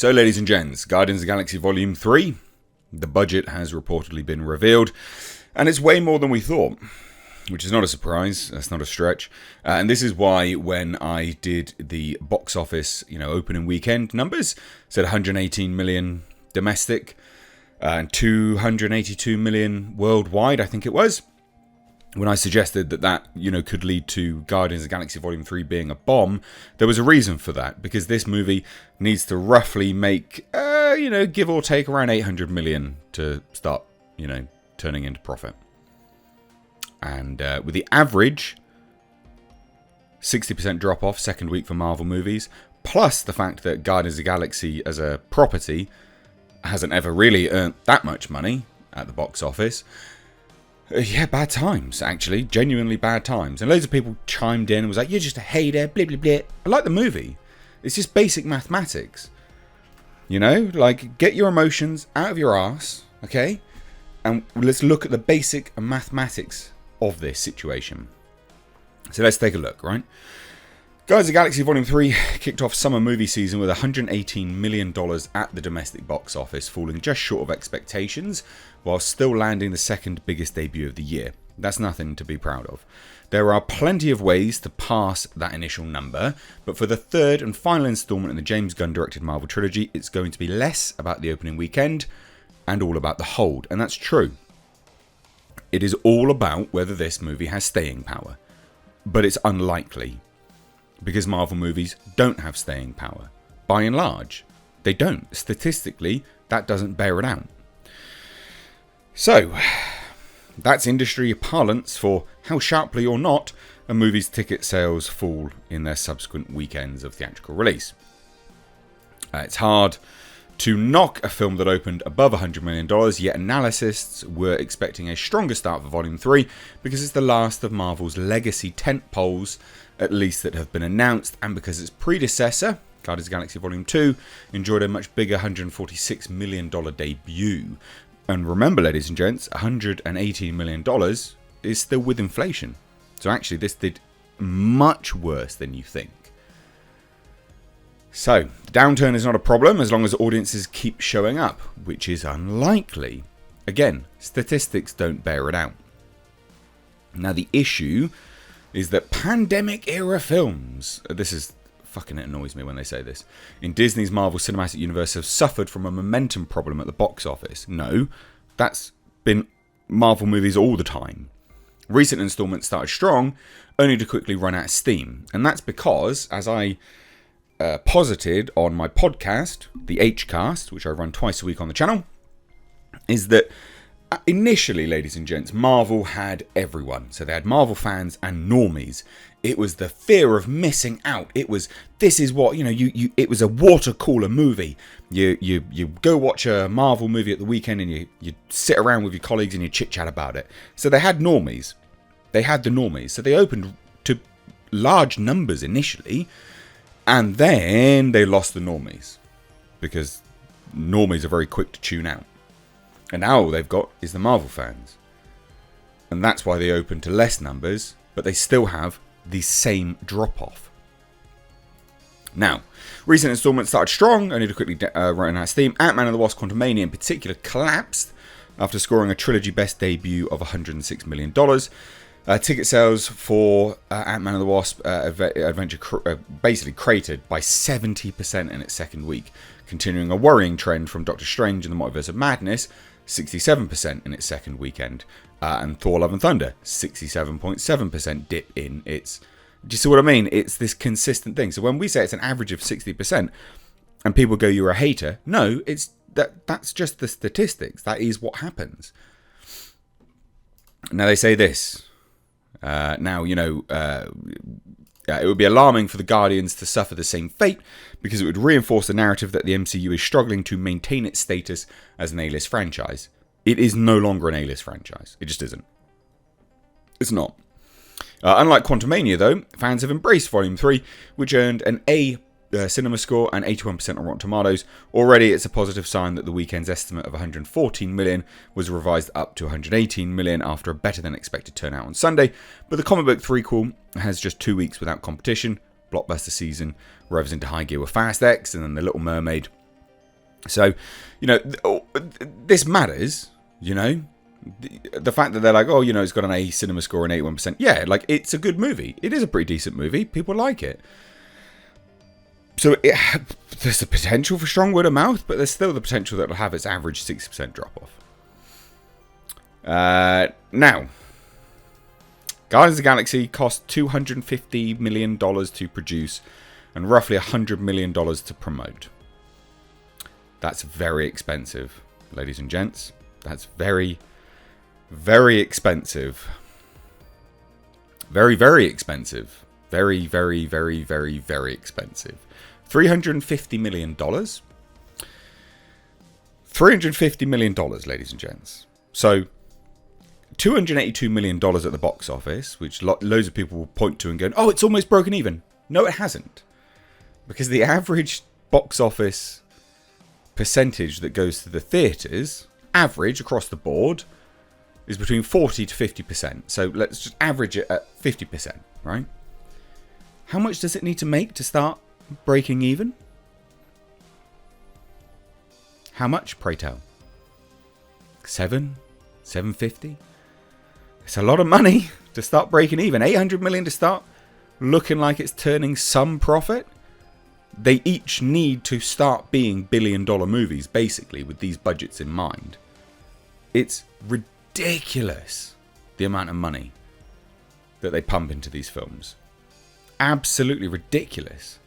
So, ladies and gents, Guardians of the Galaxy Volume 3, the budget has reportedly been revealed, and it's way more than we thought, which is not a surprise, that's not a stretch, and this is why when I did the box office, opening weekend numbers, said 118 million domestic, and 282 million worldwide, I think it was. When I suggested that could lead to Guardians of the Galaxy Volume 3 being a bomb, there was a reason for that, because this movie needs to roughly make, give or take around 800 million to start, turning into profit. And with the average 60% drop-off second week for Marvel movies, plus the fact that Guardians of the Galaxy as a property hasn't ever really earned that much money at the box office, bad times, actually. Genuinely bad times. And loads of people chimed in and was like, you're just a hater, blah, blah, blah. I like the movie. It's just basic mathematics. Get your emotions out of your arse, okay? And let's look at the basic mathematics of this situation. So let's take a look, right? Guardians of the Galaxy Volume 3 kicked off summer movie season with $118 million at the domestic box office, falling just short of expectations, while still landing the second biggest debut of the year. That's nothing to be proud of. There are plenty of ways to pass that initial number, but for the third and final installment in the James Gunn directed Marvel trilogy, it's going to be less about the opening weekend and all about the hold, and that's true. It is all about whether this movie has staying power, but it's unlikely. Because Marvel movies don't have staying power. By and large, they don't. Statistically, that doesn't bear it out. So, that's industry parlance for how sharply or not a movie's ticket sales fall in their subsequent weekends of theatrical release. It's hard to knock a film that opened above $100 million, yet analysts were expecting a stronger start for Volume 3 because it's the last of Marvel's legacy tentpoles, at least that have been announced, and because its predecessor, Guardians of the Galaxy Volume 2, enjoyed a much bigger $146 million debut. And remember, ladies and gents, $118 million is still with inflation. So actually, this did much worse than you think. So, the downturn is not a problem as long as audiences keep showing up, which is unlikely. Again, statistics don't bear it out. Now, the issue is that pandemic-era films, it annoys me when they say this, in Disney's Marvel Cinematic Universe have suffered from a momentum problem at the box office. No, that's been Marvel movies all the time. Recent installments started strong, only to quickly run out of steam. And that's because, as I posited on my podcast, the Hcast, which I run twice a week on the channel, is that initially, ladies and gents, Marvel had everyone. So they had Marvel fans and normies. It was the fear of missing out. It was it was a water cooler movie. You go watch a Marvel movie at the weekend and you sit around with your colleagues and you chit chat about it. So they had normies. They had the normies. So they opened to large numbers initially, and then they lost the normies because normies are very quick to tune out. And now all they've got is the Marvel fans. And that's why they open to less numbers, but they still have the same drop-off. Now, recent installments started strong, only to quickly run out of steam. Ant-Man and the Wasp: Quantumania in particular collapsed after scoring a trilogy best debut of $106 million. Ticket sales for Ant-Man and the Wasp Adventure basically cratered by 70% in its second week, continuing a worrying trend from Doctor Strange and the Multiverse of Madness, 67% in its second weekend, and Thor: Love and Thunder, 67.7% dip in its... Do you see what I mean? It's this consistent thing. So when we say it's an average of 60%, and people go, you're a hater, no, that's just the statistics. That is what happens. Now they say this. It would be alarming for the Guardians to suffer the same fate because it would reinforce the narrative that the MCU is struggling to maintain its status as an A-list franchise. It is no longer an A-list franchise. It just isn't. It's not. Unlike Quantumania, though, fans have embraced Volume 3, which earned an A cinema score and 81% on Rotten Tomatoes. Already, it's a positive sign that the weekend's estimate of $114 million was revised up to $118 million after a better-than-expected turnout on Sunday. But the comic book threequel has just 2 weeks without competition. Blockbuster season revs into high gear with Fast X and then The Little Mermaid. So, this matters, The fact that they're like, oh, it's got an A cinema score and 81%. Yeah, like, it's a good movie. It is a pretty decent movie. People like it. So there's the potential for strong word of mouth, but there's still the potential that it'll have its average 60% drop off. Now, Guardians of the Galaxy cost $250 million to produce and roughly $100 million to promote. That's very expensive, ladies and gents. That's very, very expensive. Very, very expensive. Very, very, very, very, very expensive. $350 million. $350 million, ladies and gents. So, $282 million at the box office, which loads of people will point to and go, oh, it's almost broken even. No, it hasn't. Because the average box office percentage that goes to the theatres, average across the board, is between 40 to 50%. So let's just average it at 50%, right? How much does it need to make to start breaking even? How much, pray tell? 750? It's a lot of money to start breaking even. 800 million to start looking like it's turning some profit. They each need to start being billion-dollar movies, basically, with these budgets in mind. It's ridiculous, the amount of money that they pump into these films. Absolutely ridiculous.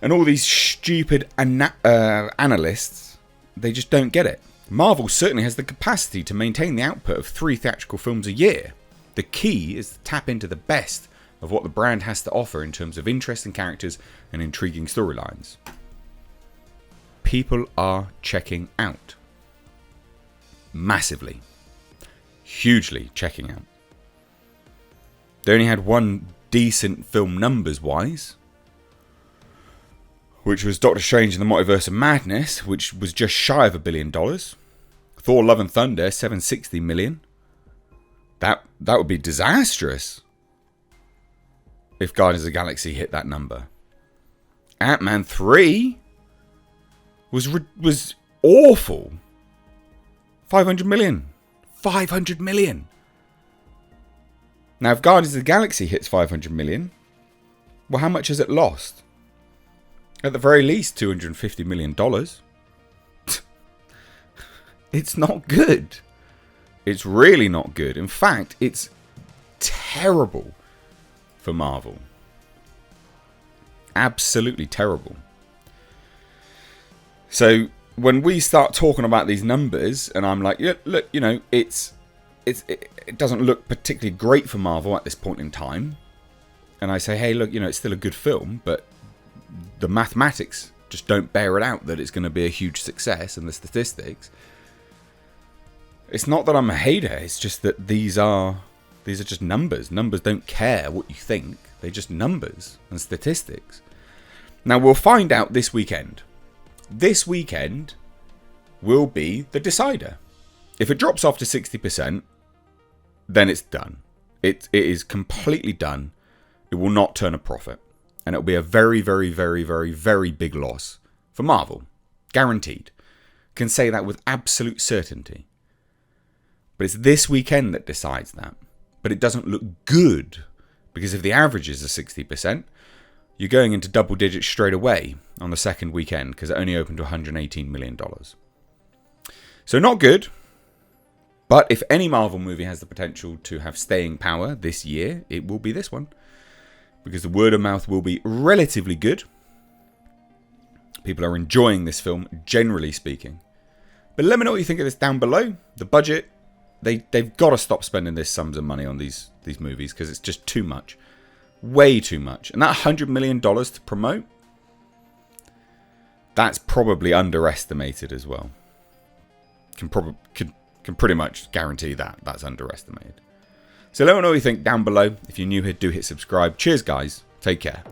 And all these stupid analysts, they just don't get it. Marvel certainly has the capacity to maintain the output of 3 theatrical films a year. The key is to tap into the best of what the brand has to offer in terms of interesting characters and intriguing storylines. People are checking out. Massively. Hugely checking out. They only had one decent film numbers-wise, which was Doctor Strange in the Multiverse of Madness, which was just shy of $1 billion. Thor Love and Thunder, $760 million. That would be disastrous if Guardians of the Galaxy hit that number. Ant-Man 3 was awful. 500 million. 500 million. Now, if Guardians of the Galaxy hits 500 million, well, how much has it lost? At the very least, $250 million. It's not good. It's really not good. In fact, it's terrible for Marvel. Absolutely terrible. So when we start talking about these numbers, and I'm like, yeah, look, it doesn't look particularly great for Marvel at this point in time. And I say, hey, look, it's still a good film, but the mathematics just don't bear it out that it's going to be a huge success, and the statistics. It's not that I'm a hater, it's just that these are just numbers. Numbers don't care what you think. They're just numbers and statistics. Now, we'll find out this weekend. This weekend will be the decider. If it drops off to 60%, then it's done. It is completely done. It will not turn a profit. And it'll be a very, very, very, very, very big loss for Marvel. Guaranteed. Can say that with absolute certainty. But it's this weekend that decides that. But it doesn't look good. Because if the averages are 60%, you're going into double digits straight away on the second weekend. Because it only opened to $118 million. So not good. But if any Marvel movie has the potential to have staying power this year, it will be this one. Because the word of mouth will be relatively good. People are enjoying this film, generally speaking. But let me know what you think of this down below. The budget, they've got to stop spending this sums of money on these movies because it's just too much. Way too much. And that $100 million to promote, that's probably underestimated as well. Can pretty much guarantee that that's underestimated. So let me know what you think down below. If you're new here, do hit subscribe. Cheers, guys. Take care.